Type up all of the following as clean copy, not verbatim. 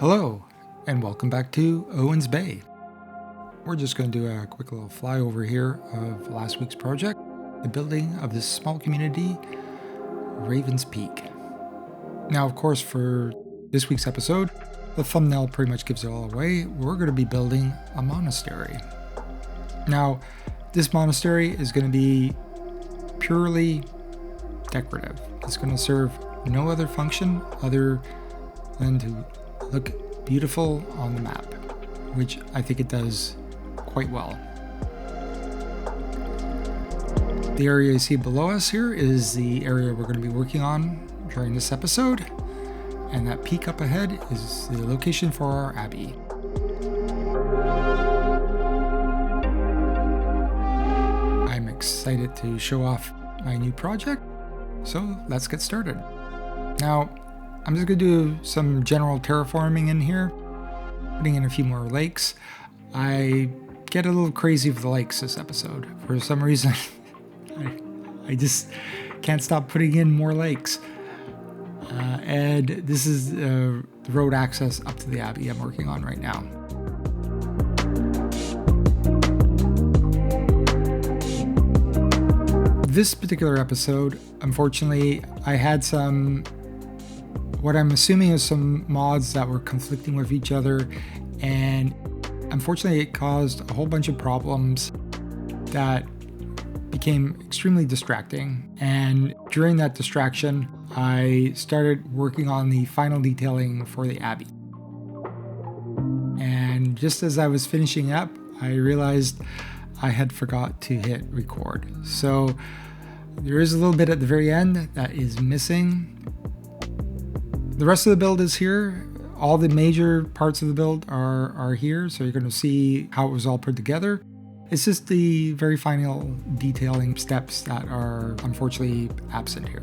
Hello, and welcome back to Owen's Bay. We're just going to do a quick little flyover here of last week's project, the building of this small community, Raven's Peak. Now, of course, for this week's episode, the thumbnail pretty much gives it all away. We're going to be building a monastery. Now, this monastery is going to be purely decorative. It's going to serve no other function other than to look beautiful on the map, which I think it does quite well. The area you see below us here is the area we're going to be working on during this episode, and that peak up ahead is the location for our Abbey. I'm excited to show off my new project, so let's get started. Now, I'm just going to do some general terraforming in here, putting in a few more lakes. I get a little crazy with the lakes this episode. For some reason, I just can't stop putting in more lakes. And this is the road access up to the Abbey I'm working on right now. This particular episode, unfortunately, I had what I'm assuming is some mods that were conflicting with each other, and unfortunately it caused a whole bunch of problems that became extremely distracting. And during that distraction, I started working on the final detailing for the Abbey. And just as I was finishing up, I realized I had forgot to hit record. So there is a little bit at the very end that is missing. The rest of the build is here. All the major parts of the build are here, so you're going to see how it was all put together. It's just the very final detailing steps that are unfortunately absent here.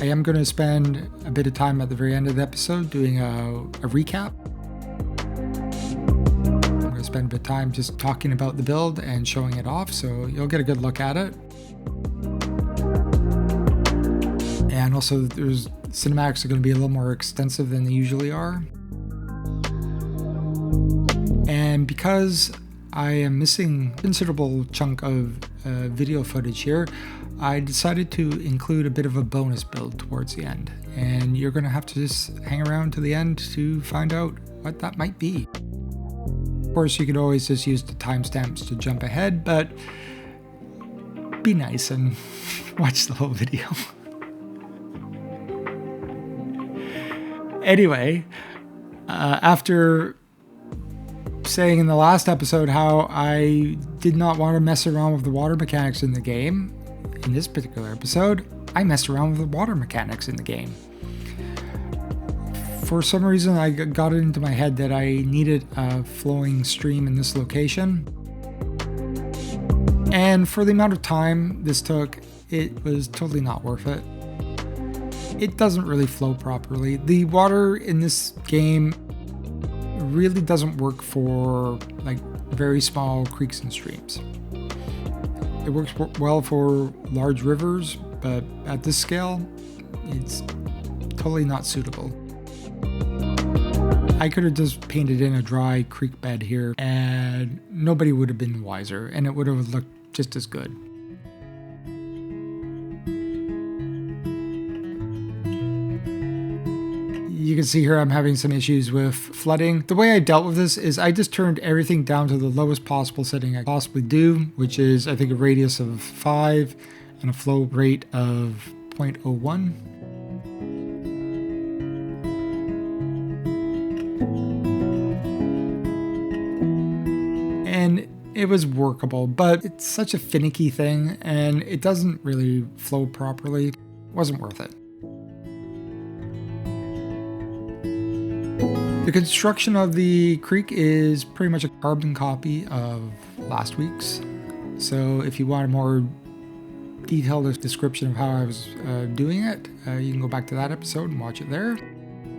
I am going to spend a bit of time at the very end of the episode doing a recap. I'm going to spend a bit of time just talking about the build and showing it off, so you'll get a good look at it. And also, cinematics are going to be a little more extensive than they usually are. And because I am missing a considerable chunk of video footage here, I decided to include a bit of a bonus build towards the end. And you're going to have to just hang around to the end to find out what that might be. Of course, you could always just use the timestamps to jump ahead, but be nice and watch the whole video. Anyway, after saying in the last episode how I did not want to mess around with the water mechanics in the game, in this particular episode, I messed around with the water mechanics in the game. For some reason, I got it into my head that I needed a flowing stream in this location. And for the amount of time this took, it was totally not worth it. It doesn't really flow properly. The water in this game really doesn't work for like very small creeks and streams. It works well for large rivers, but at this scale, it's totally not suitable. I could have just painted in a dry creek bed here and nobody would have been wiser, and it would have looked just as good. You can see here I'm having some issues with flooding. The way I dealt with this is I just turned everything down to the lowest possible setting I possibly do, which is I think a radius of 5 and a flow rate of 0.01. And it was workable, but it's such a finicky thing and it doesn't really flow properly. It wasn't worth it. The construction of the creek is pretty much a carbon copy of last week's. So if you want a more detailed description of how I was doing it, you can go back to that episode and watch it there.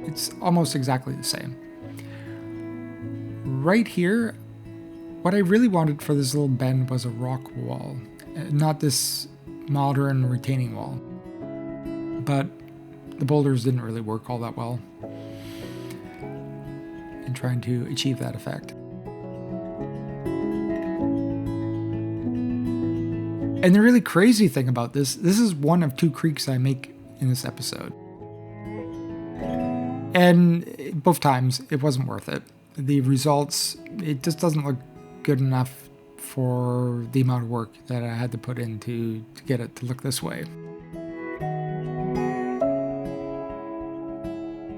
It's almost exactly the same. Right here, what I really wanted for this little bend was a rock wall, not this modern retaining wall. But the boulders didn't really work all that well in trying to achieve that effect. And the really crazy thing about this is one of 2 creeks I make in this episode. And both times, it wasn't worth it. The results, it just doesn't look good enough for the amount of work that I had to put in to get it to look this way.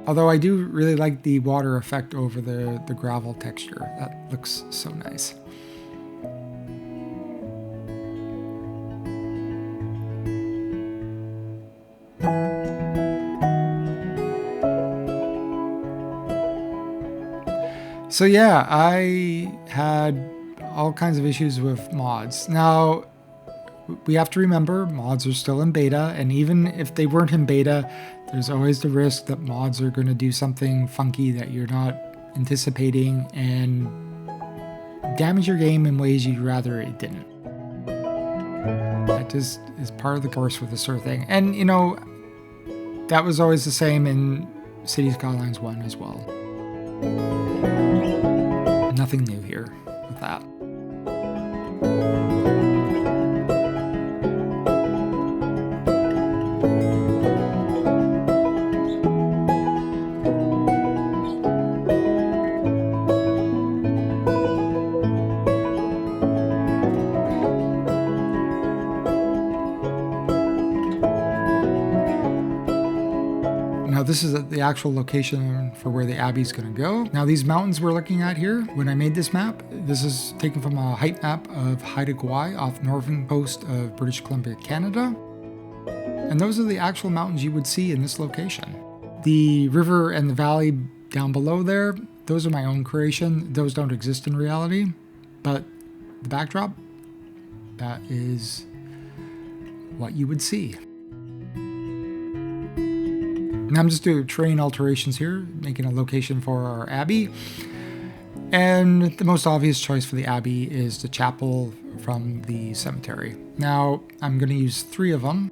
Although I do really like the water effect over the gravel texture. That looks so nice. So yeah, I had all kinds of issues with mods. Now, we have to remember mods are still in beta, and even if they weren't in beta, there's always the risk that mods are going to do something funky that you're not anticipating and damage your game in ways you'd rather it didn't. That just is part of the course with this sort of thing. And, you know, that was always the same in City Skylines 1 as well. Nothing new here with that. Now this is the actual location for where the Abbey is going to go. Now these mountains we're looking at here, when I made this map, this is taken from a height map of Haida Gwaii off northern coast of British Columbia, Canada. And those are the actual mountains you would see in this location. The river and the valley down below there, those are my own creation. Those don't exist in reality. But the backdrop, that is what you would see. And I'm just doing terrain alterations here, making a location for our Abbey. And the most obvious choice for the Abbey is the chapel from the cemetery. Now, I'm going to use 3 of them,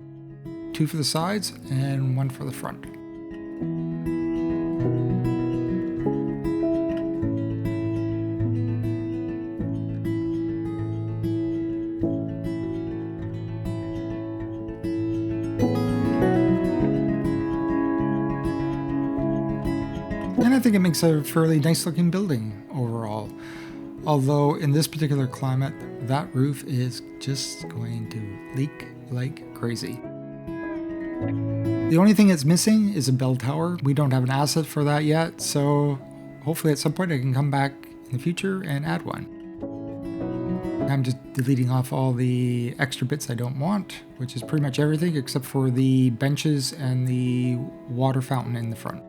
2 for the sides and 1 for the front. And I think it makes a fairly nice looking building overall. Although in this particular climate, that roof is just going to leak like crazy. The only thing it's missing is a bell tower. We don't have an asset for that yet, so hopefully at some point I can come back in the future and add one. I'm just deleting off all the extra bits I don't want, which is pretty much everything except for the benches and the water fountain in the front.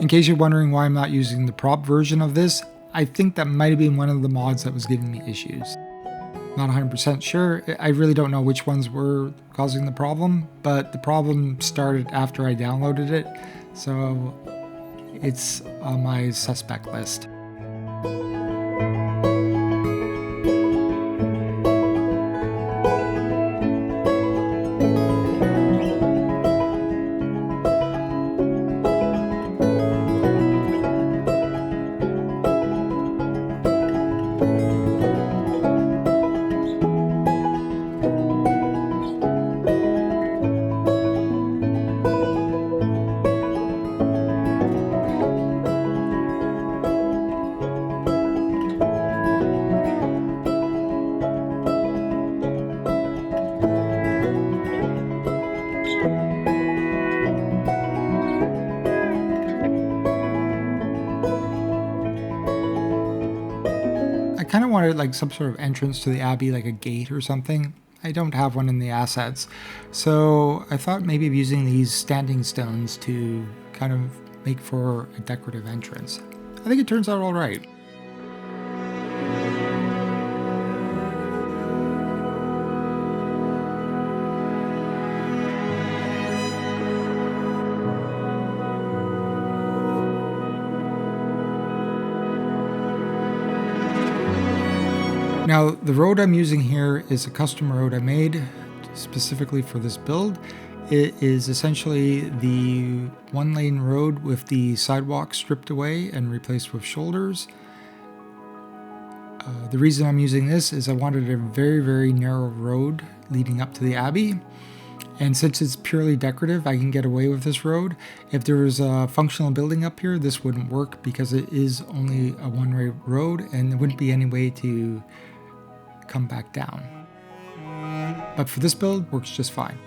In case you're wondering why I'm not using the prop version of this, I think that might have been one of the mods that was giving me issues. Not 100% sure. I really don't know which ones were causing the problem, but the problem started after I downloaded it, so it's on my suspect list. wanted like some sort of entrance to the Abbey, like a gate or something. I don't have one in the assets. So I thought maybe of using these standing stones to kind of make for a decorative entrance. I think it turns out all right. Now, the road I'm using here is a custom road I made specifically for this build. It is essentially the one-lane road with the sidewalk stripped away and replaced with shoulders. The reason I'm using this is I wanted a very, very narrow road leading up to the Abbey. And since it's purely decorative, I can get away with this road. If there was a functional building up here, this wouldn't work because it is only a one-way road and there wouldn't be any way to come back down. But for this build, works just fine.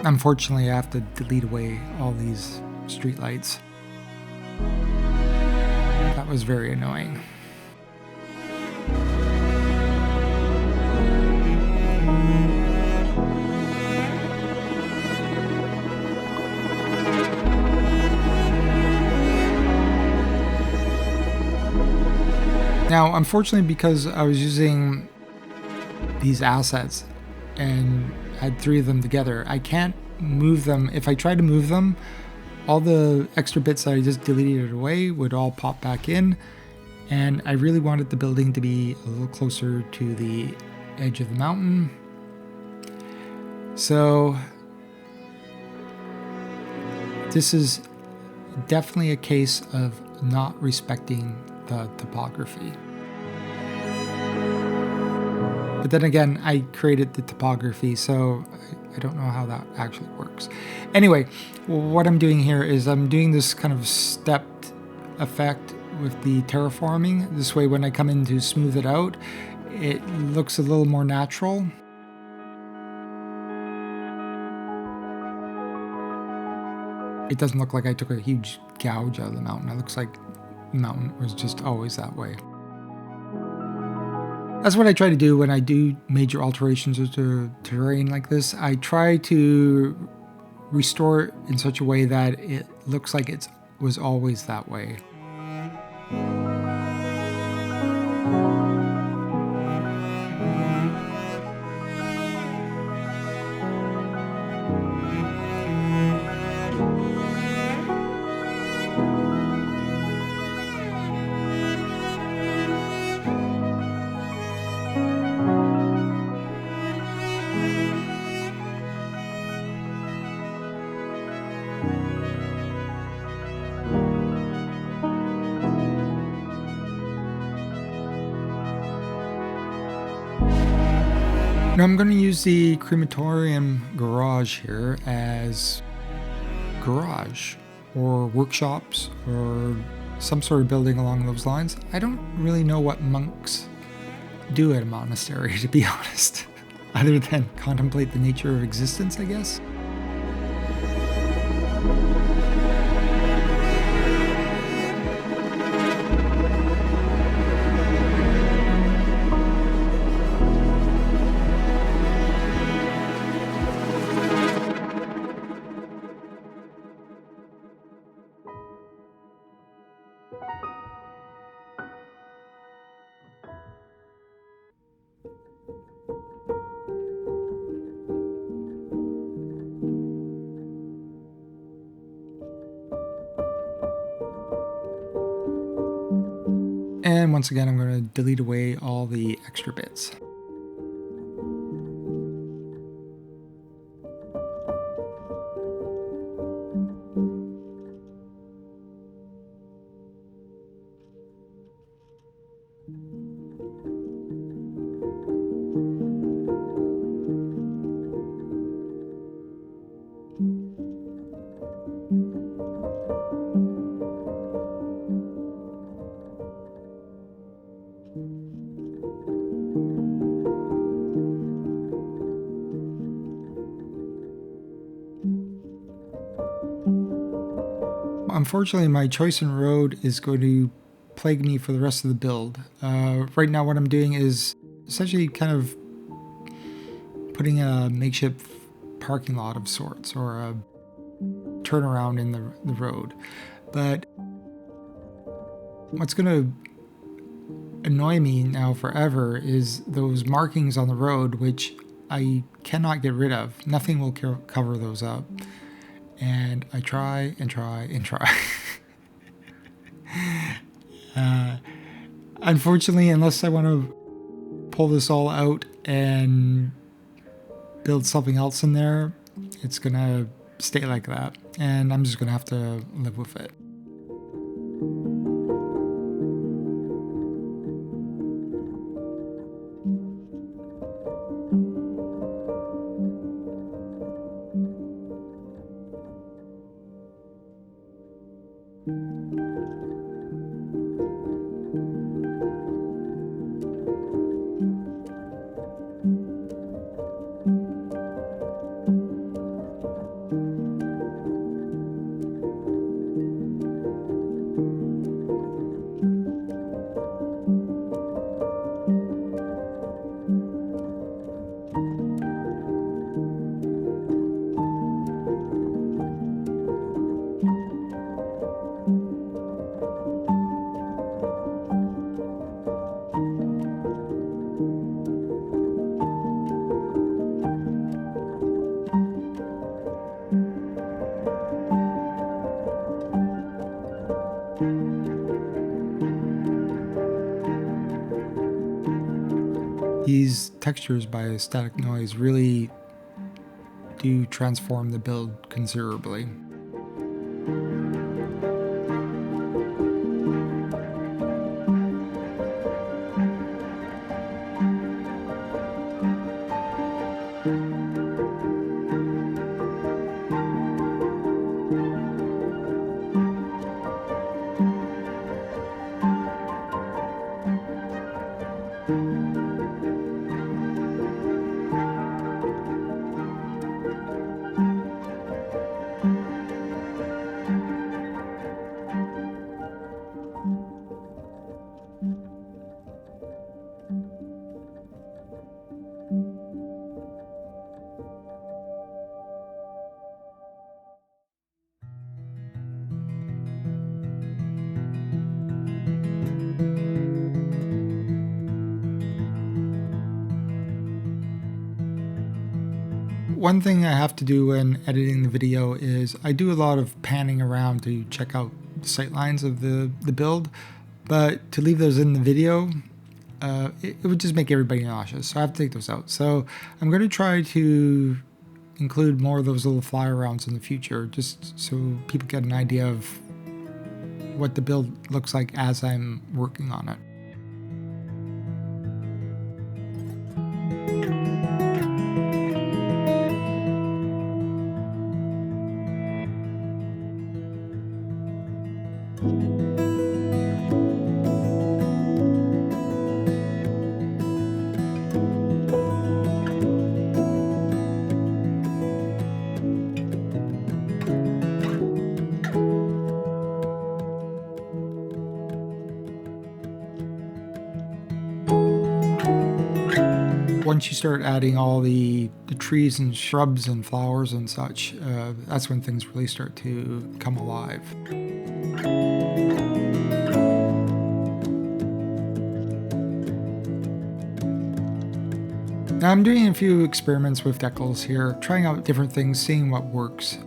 Unfortunately, I have to delete away all these streetlights. That was very annoying. Now, unfortunately, because I was using these assets and had 3 of them together, I can't move them. If I try to move them, all the extra bits that I just deleted away would all pop back in, and I really wanted the building to be a little closer to the edge of the mountain. So this is definitely a case of not respecting the topography. But then again, I created the topography, so I don't know how that actually works. Anyway, what I'm doing here is I'm doing this kind of stepped effect with the terraforming. This way, when I come in to smooth it out, it looks a little more natural. It doesn't look like I took a huge gouge out of the mountain. It looks like the mountain was just always that way. That's what I try to do when I do major alterations to terrain like this. I try to restore it in such a way that it looks like it was always that way. Now I'm going to use the crematorium garage here as garage or workshops or some sort of building along those lines. I don't really know what monks do at a monastery, to be honest, other than contemplate the nature of existence, I guess. And once again, I'm going to delete away all the extra bits. Unfortunately, my choice in road is going to plague me for the rest of the build. Right now what I'm doing is essentially kind of putting a makeshift parking lot of sorts, or a turnaround in the road. But what's going to annoy me now forever is those markings on the road, which I cannot get rid of. Nothing will cover those up. And I try and try and try. Unfortunately, unless I want to pull this all out and build something else in there, it's going to stay like that. And I'm just going to have to live with it. These textures by static noise really do transform the build considerably. One thing I have to do when editing the video is I do a lot of panning around to check out the sightlines of the build, but to leave those in the video, it would just make everybody nauseous, so I have to take those out. So I'm going to try to include more of those little fly arounds in the future, just so people get an idea of what the build looks like as I'm working on it. Once you start adding all the trees and shrubs and flowers and such, that's when things really start to come alive. Now I'm doing a few experiments with decals here, trying out different things, seeing what works.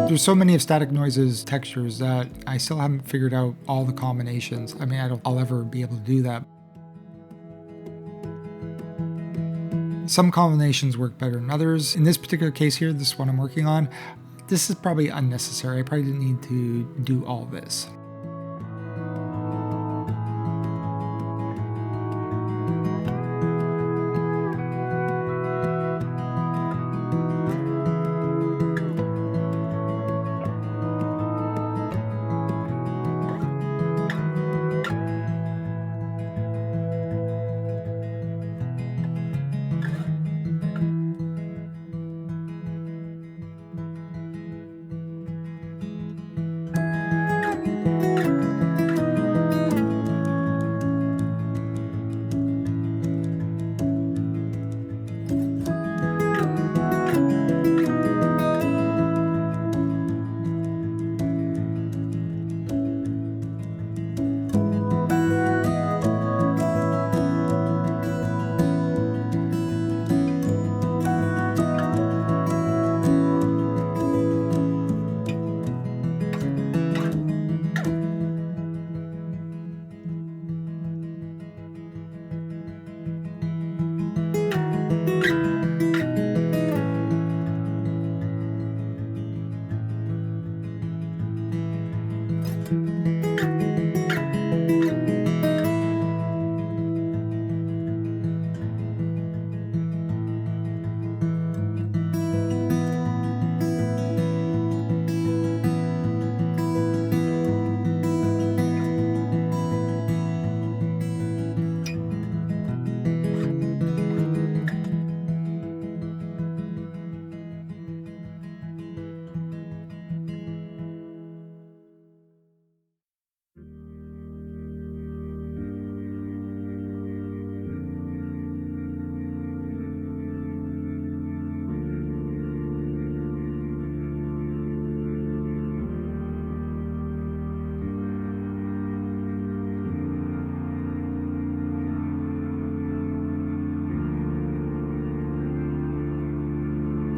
There's so many of static noises textures that I still haven't figured out all the combinations. I mean, I don't think I'll ever be able to do that. Some combinations work better than others. In this particular case here, this one I'm working on, this is probably unnecessary. I probably didn't need to do all this.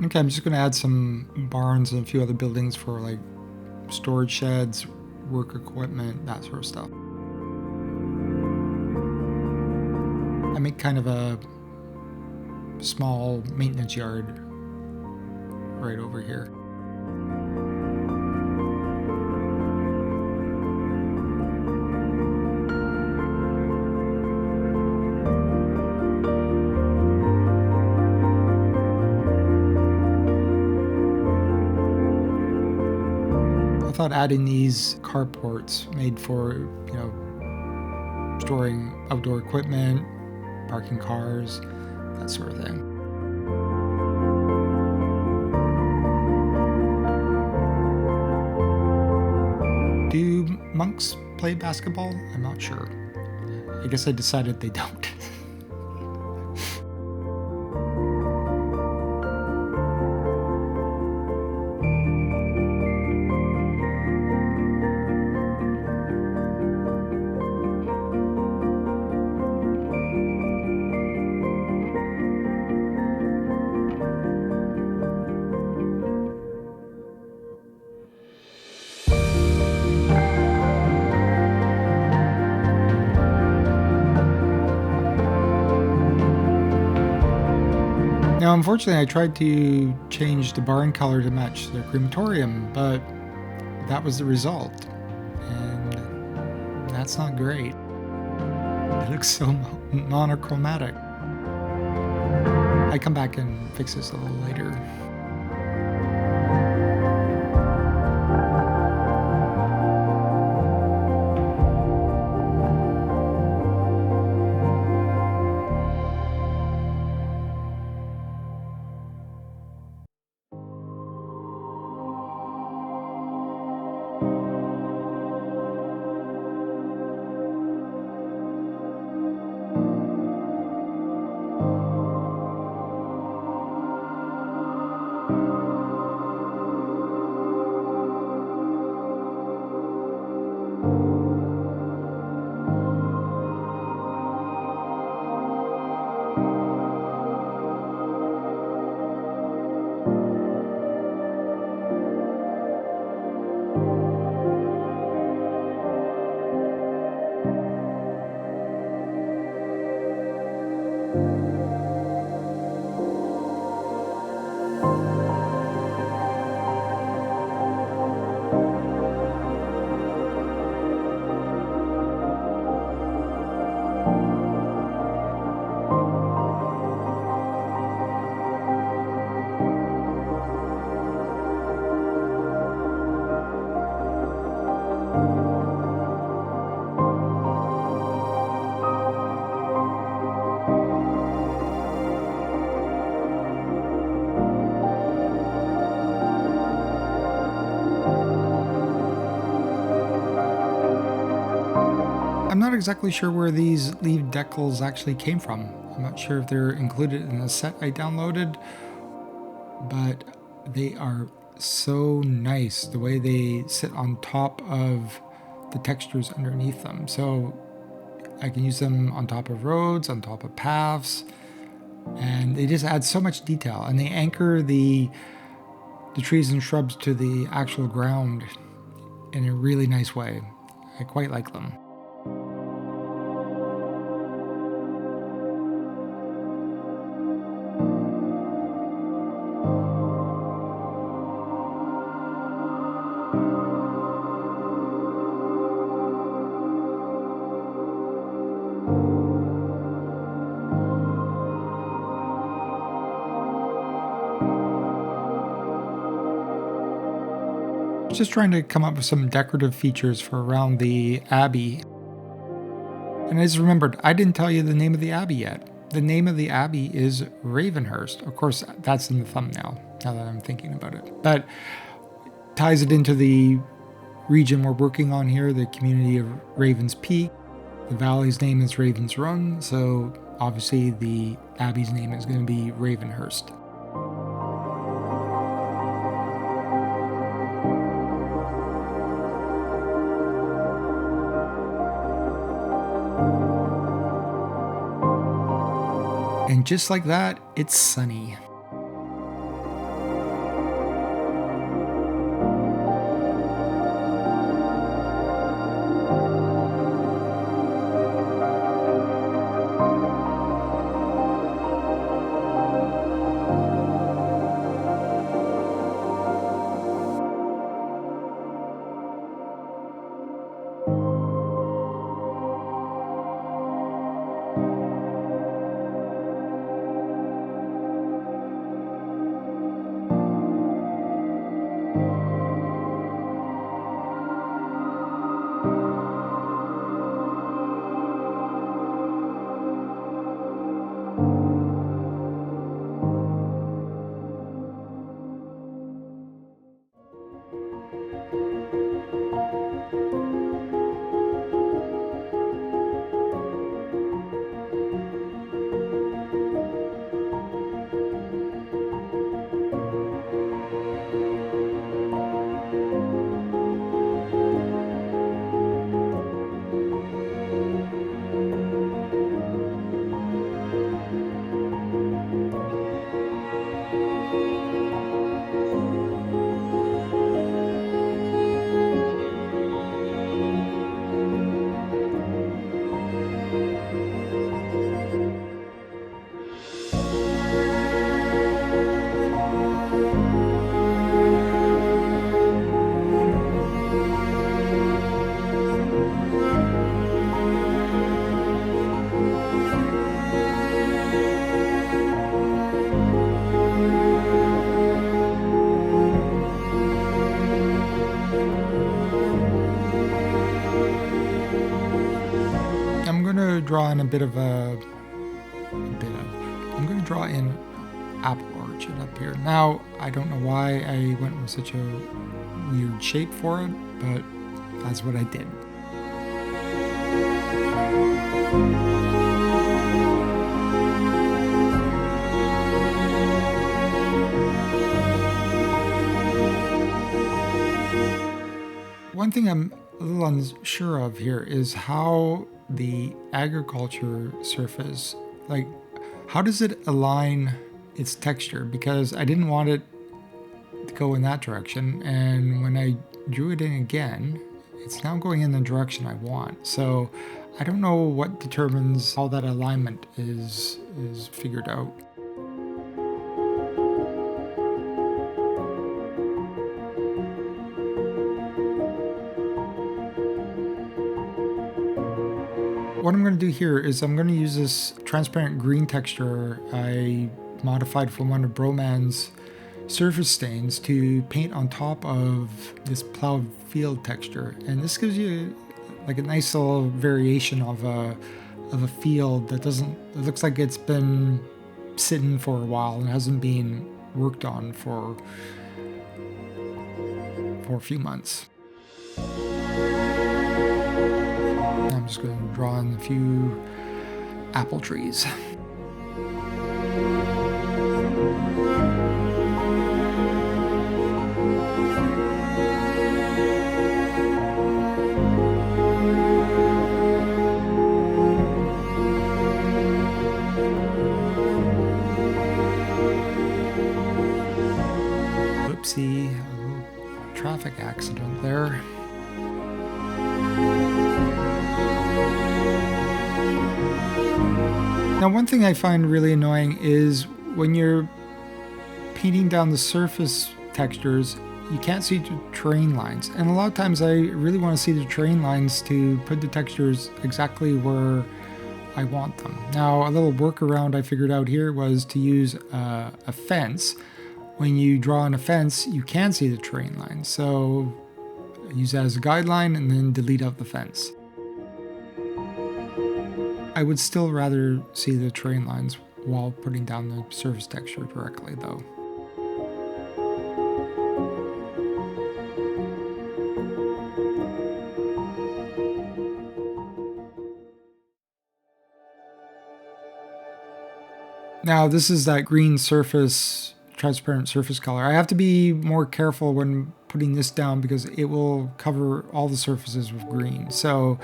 Okay, I'm just going to add some barns and a few other buildings for like storage sheds, work equipment, that sort of stuff. I make kind of a small maintenance yard right over here. I thought adding these carports made for, storing outdoor equipment, parking cars, that sort of thing. Do monks play basketball? I'm not sure. I guess I decided they don't. Now, unfortunately, I tried to change the barn color to match the crematorium, but that was the result. And that's not great. It looks so monochromatic. I come back and fix this a little later. I'm not exactly sure where these leaf decals actually came from. I'm not sure if they're included in the set I downloaded, but they are so nice the way they sit on top of the textures underneath them. So I can use them on top of roads, on top of paths, and they just add so much detail, and they anchor the trees and shrubs to the actual ground in a really nice way. I quite like them. Just trying to come up with some decorative features for around the Abbey. And I just remembered, I didn't tell you the name of the Abbey yet. The name of the Abbey is Ravenhurst. Of course, that's in the thumbnail, now that I'm thinking about it. But ties it into the region we're working on here, the community of Ravens Peak. The valley's name is Ravens Run, so obviously the Abbey's name is going to be Ravenhurst. And just like that, it's sunny. Draw in I'm going to draw in apple orchard up here. Now, I don't know why I went with such a weird shape for it, but that's what I did. One thing I'm a little unsure of here is how the agriculture surface, like, how does it align its texture? Because I didn't want it to go in that direction, and when I drew it in again, it's now going in the direction I want. So I don't know what determines how that alignment is figured out. What I'm going to do here is I'm going to use this transparent green texture I modified from one of Broman's surface stains to paint on top of this plowed field texture. And this gives you like a nice little variation of a field that it looks like it's been sitting for a while and hasn't been worked on for a few months. I'm just going to draw in a few apple trees. Whoopsie, a little traffic accident there. Now, one thing I find really annoying is when you're painting down the surface textures, you can't see the terrain lines. And a lot of times I really want to see the terrain lines to put the textures exactly where I want them. Now, a little workaround I figured out here was to use a fence. When you draw on a fence, you can see the terrain lines. So use that as a guideline and then delete out the fence. I would still rather see the terrain lines while putting down the surface texture directly though. Now this is that green surface, transparent surface color. I have to be more careful when putting this down because it will cover all the surfaces with green. So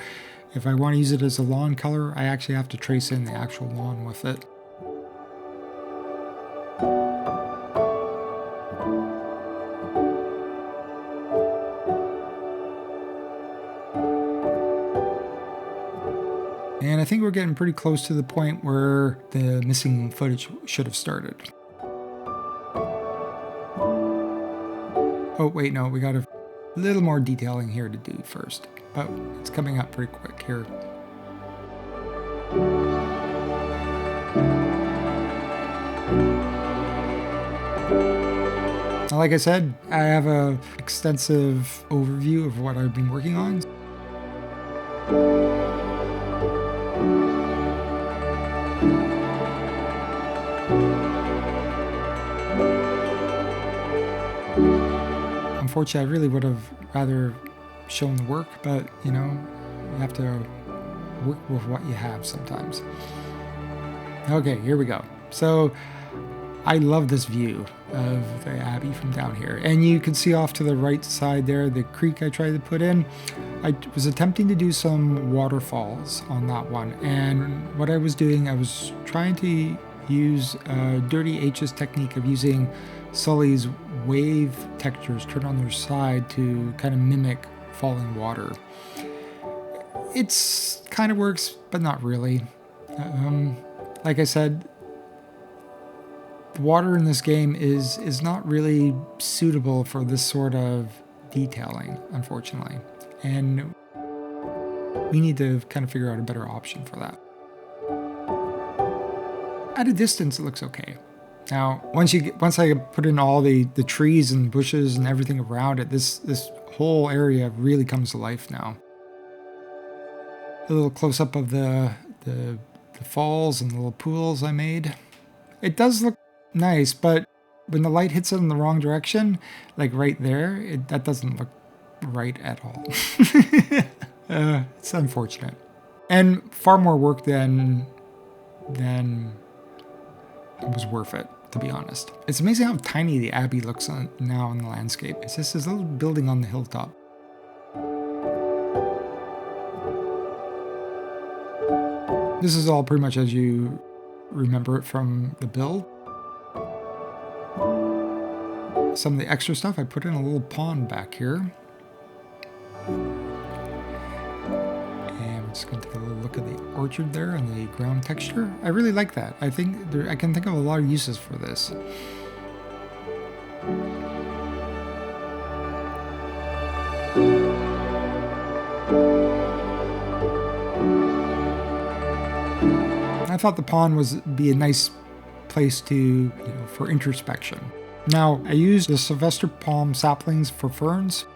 if I want to use it as a lawn color, I actually have to trace in the actual lawn with it. And I think we're getting pretty close to the point where the missing footage should have started. Oh, wait, no, we got a little more detailing here to do first, but it's coming up pretty quick here. Like I said, I have an extensive overview of what I've been working on. Unfortunately, I really would have rather shown the work, but you know, you have to work with what you have sometimes. Okay, here we go. So I love this view of the Abbey from down here. And you can see off to the right side there, the creek I tried to put in. I was attempting to do some waterfalls on that one. And what I was doing, I was trying to use Dirty H's technique of using Sully's wave textures turned on their side to kind of mimic falling water. It's kind of works, but not really. Like I said, the water in this game is not really suitable for this sort of detailing, unfortunately. And we need to kind of figure out a better option for that. At a distance, it looks okay. Now, once I put in all the trees and bushes and everything around it, this whole area really comes to life now. A little close up of the falls and the little pools I made. It does look nice, but when the light hits it in the wrong direction, like right there, that doesn't look right at all. It's unfortunate, and far more work than it was worth it, to be honest. It's amazing how tiny the Abbey looks now in the landscape. It's just this little building on the hilltop. This is all pretty much as you remember it from the build. Some of the extra stuff I put in a little pond back here. And we're just going to take a little look at the orchard there and the ground texture. I really like that. I think I can think of a lot of uses for this. I thought the pond would be a nice place to, for introspection. Now, I used the Sylvester palm saplings for ferns.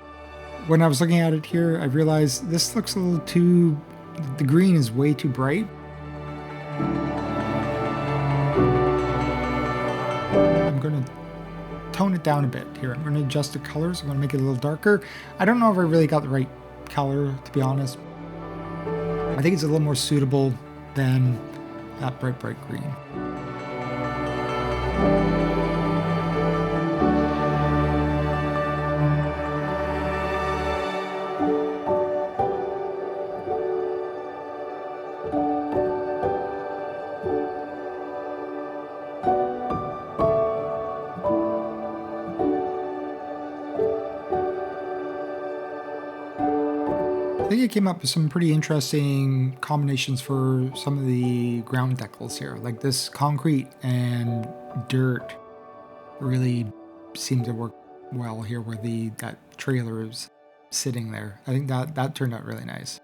When I was looking at it here, I realized this looks a little too, the green is way too bright. I'm going to tone it down a bit here. I'm going to adjust the colors. I'm going to make it a little darker. I don't know if I really got the right color, to be honest. I think it's a little more suitable than that bright green. I think I came up with some pretty interesting combinations for some of the ground decals here. Like this concrete and dirt really seemed to work well here where that trailer is sitting there. I think that turned out really nice.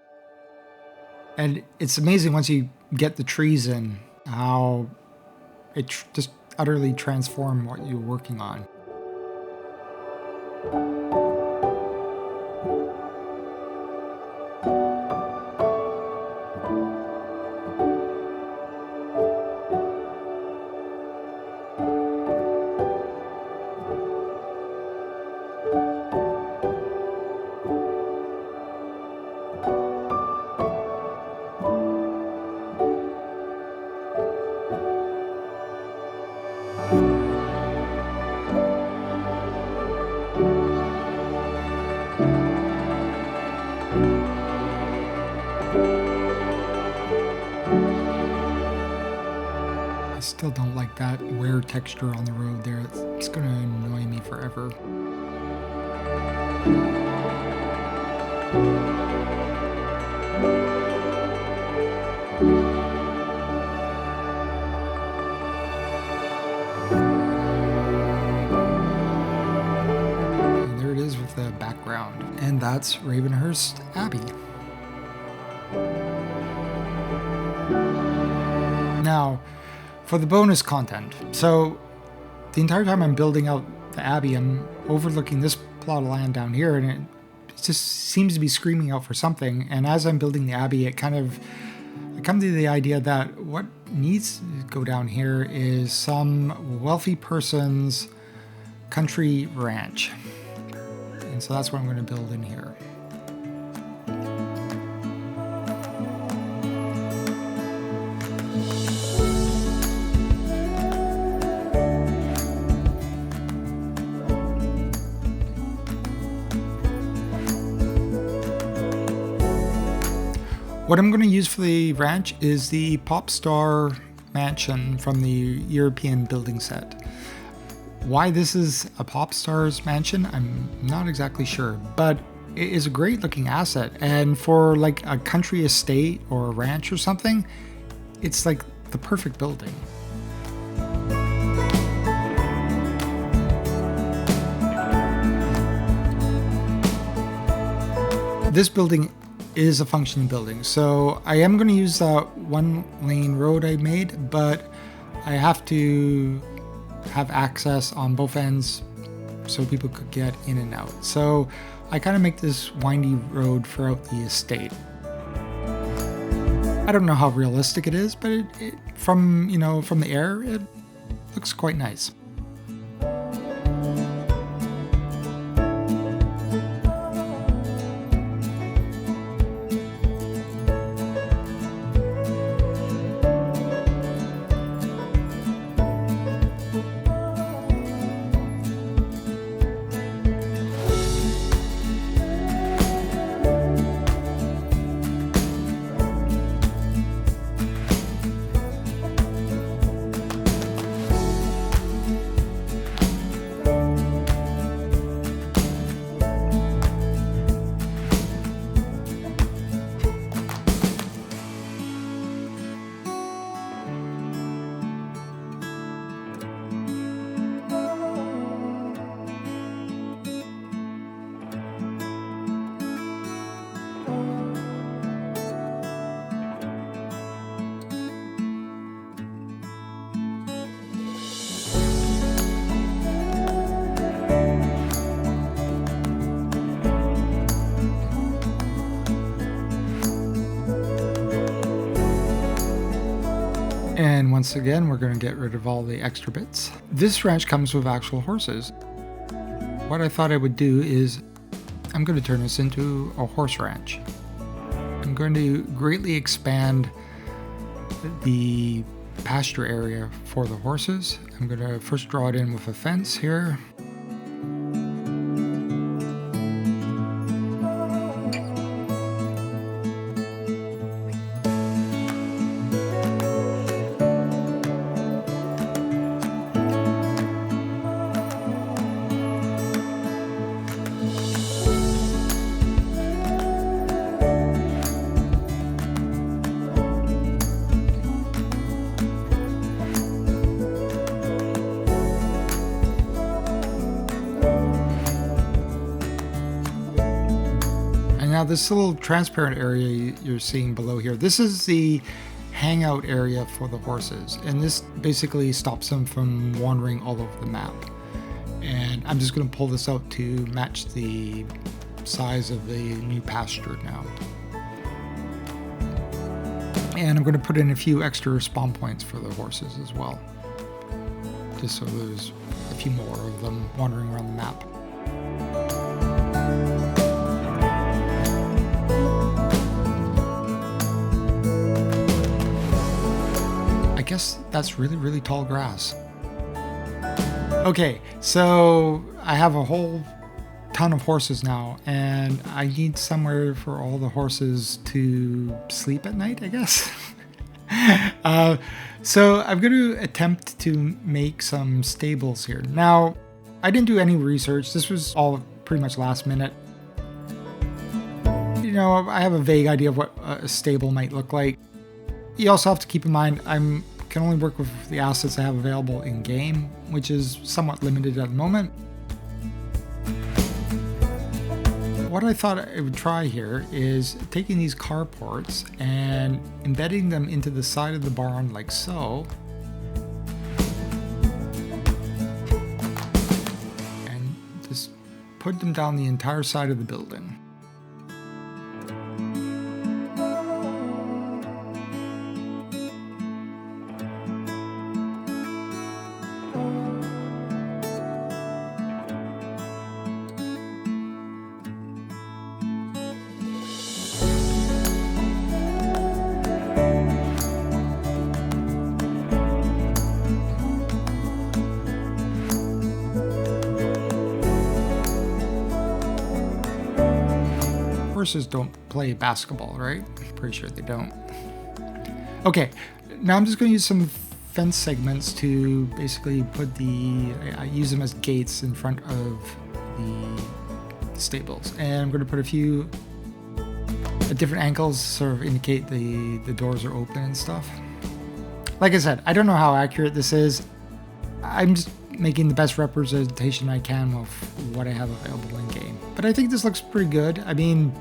And it's amazing once you get the trees in, how it just utterly transformed what you're working on. I still don't like that wear texture on the road there. It's going to annoy me forever. And there it is with the background. And that's Ravenhurst Abbey. Now, for the bonus content. So, the entire time I'm building out the Abbey, I'm overlooking this plot of land down here, and it just seems to be screaming out for something. And as I'm building the Abbey, I come to the idea that what needs to go down here is some wealthy person's country ranch. And so that's what I'm going to build in here. What I'm going to use for the ranch is the Pop Star mansion from the European building set. Why this is a Pop Star's mansion, I'm not exactly sure, but it is a great looking asset. And for like a country estate or a ranch or something, it's like the perfect building. This building is a functioning building, so I am going to use that one lane road I made, but I have to have access on both ends so people could get in and out. So I kind of make this windy road throughout the estate. I don't know how realistic it is, but from the air, it looks quite nice. And once again, we're going to get rid of all the extra bits. This ranch comes with actual horses. What I thought I would do is I'm going to turn this into a horse ranch. I'm going to greatly expand the pasture area for the horses. I'm going to first draw it in with a fence here. Now this little transparent area you're seeing below here, this is the hangout area for the horses, and this basically stops them from wandering all over the map. And I'm just going to pull this out to match the size of the new pasture now. And I'm going to put in a few extra spawn points for the horses as well, just so there's a few more of them wandering around the map. I guess that's really, really tall grass. Okay, so I have a whole ton of horses now, and I need somewhere for all the horses to sleep at night, I guess. So I'm going to attempt to make some stables here. Now, I didn't do any research. This was all pretty much last minute. You know, I have a vague idea of what a stable might look like. You also have to keep in mind I can only work with the assets I have available in game, which is somewhat limited at the moment. What I thought I would try here is taking these carports and embedding them into the side of the barn like so. And just put them down the entire side of the building. Horses don't play basketball, right? Pretty sure they don't. Okay, now I'm just going to use some fence segments to basically put I use them as gates in front of the stables. And I'm going to put a few at different angles, sort of indicate the doors are open and stuff. Like I said, I don't know how accurate this is. I'm just making the best representation I can of what I have available in game. But I think this looks pretty good. I mean,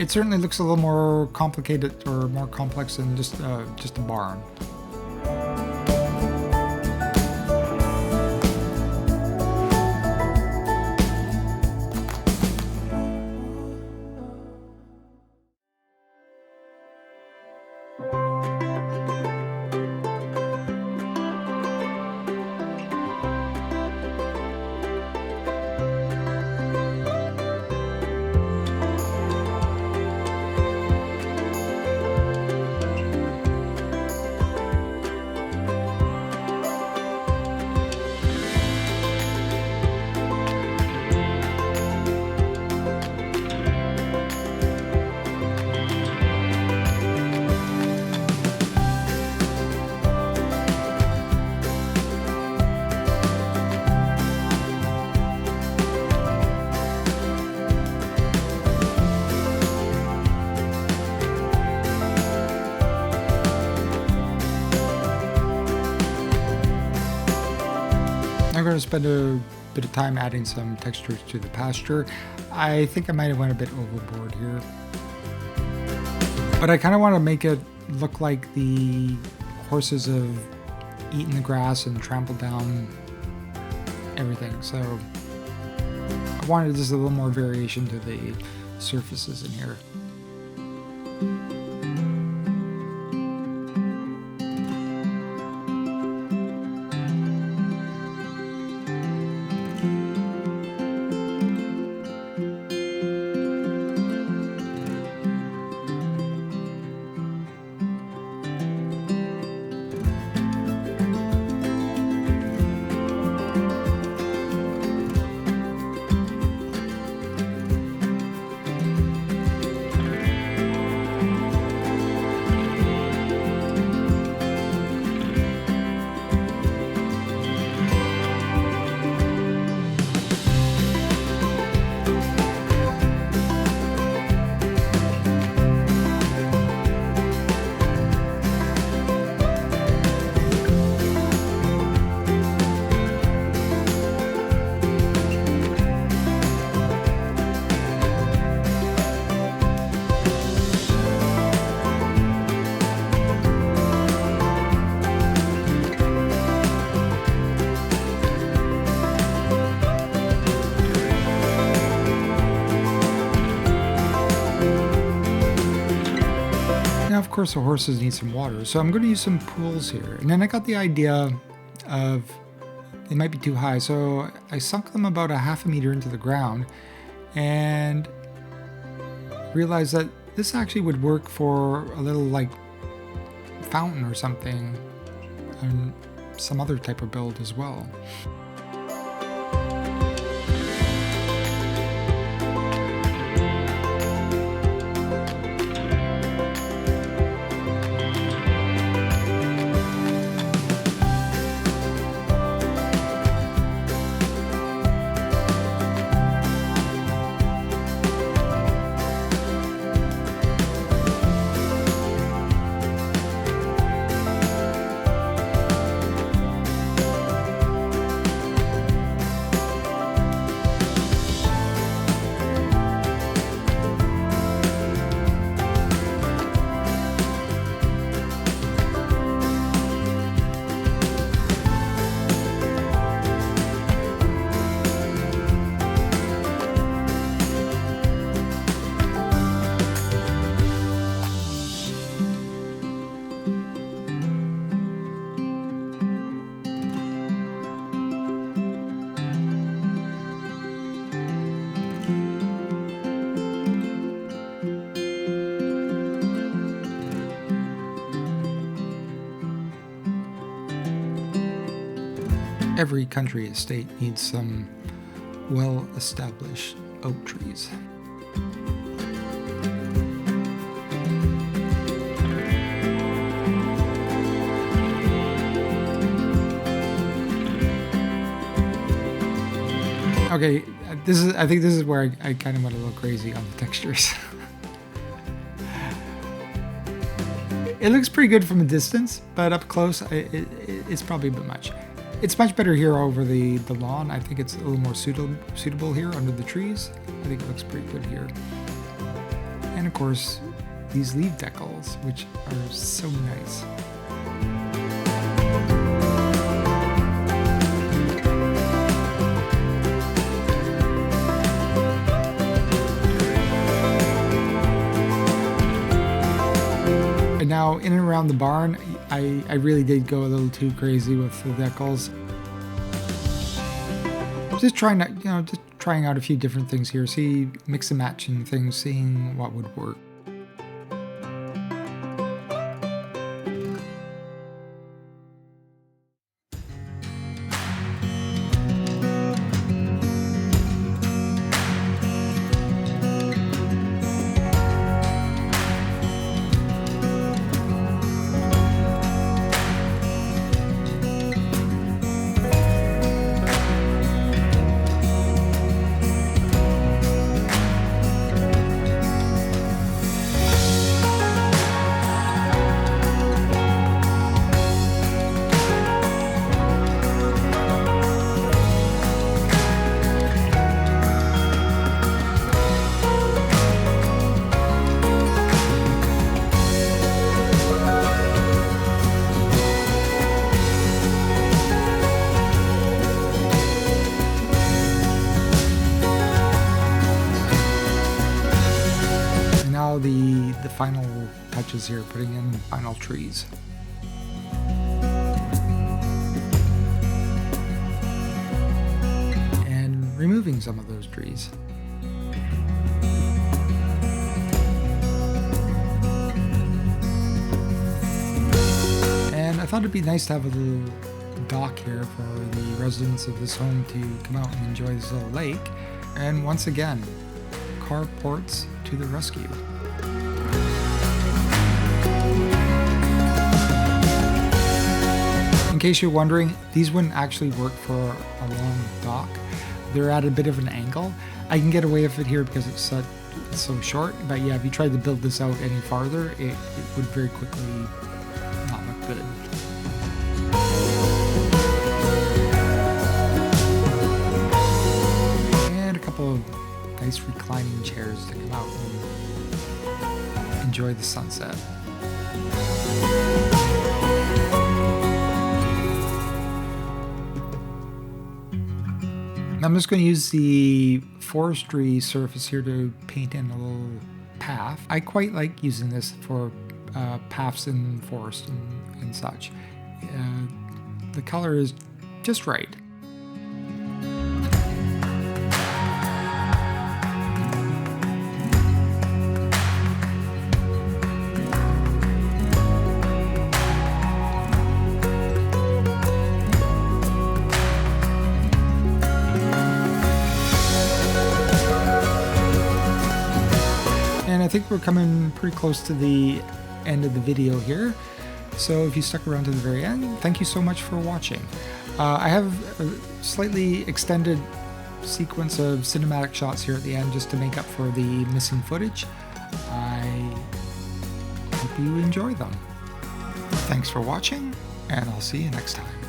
it certainly looks a little more complicated or more complex than just a barn. I'm going to spend a bit of time adding some textures to the pasture. I think I might have went a bit overboard here. But I kind of want to make it look like the horses have eaten the grass and trampled down everything. So I wanted just a little more variation to the surfaces in here. Of course the horses need some water, so I'm going to use some pools here. And then I got the idea of they might be too high, so I sunk them about a half a meter into the ground and realized that this actually would work for a little like fountain or something and some other type of build as well. Every country estate needs some well-established oak trees. Okay, I think this is where I kind of went a little crazy on the textures. It looks pretty good from a distance, but up close, it's probably a bit much. It's much better here over the lawn. I think it's a little more suitable here under the trees. I think it looks pretty good here. And of course, these leaf decals, which are so nice. Now, in and around the barn, I really did go a little too crazy with the decals. Just trying out a few different things here. Mix and matching things, seeing what would work. The final touches here, putting in the final trees. And removing some of those trees. And I thought it'd be nice to have a little dock here for the residents of this home to come out and enjoy this little lake. And once again, carports to the rescue. In case you're wondering, these wouldn't actually work for a long dock. They're at a bit of an angle. I can get away with it here because it's so short, but yeah, if you tried to build this out any farther, it would very quickly not look good. And a couple of nice reclining chairs to come out and enjoy the sunset. I'm just going to use the forestry surface here to paint in a little path. I quite like using this for paths in the forest and such. The color is just right. And I think we're coming pretty close to the end of the video here. So if you stuck around to the very end, thank you so much for watching. I have a slightly extended sequence of cinematic shots here at the end just to make up for the missing footage. I hope you enjoy them. Thanks for watching, and I'll see you next time.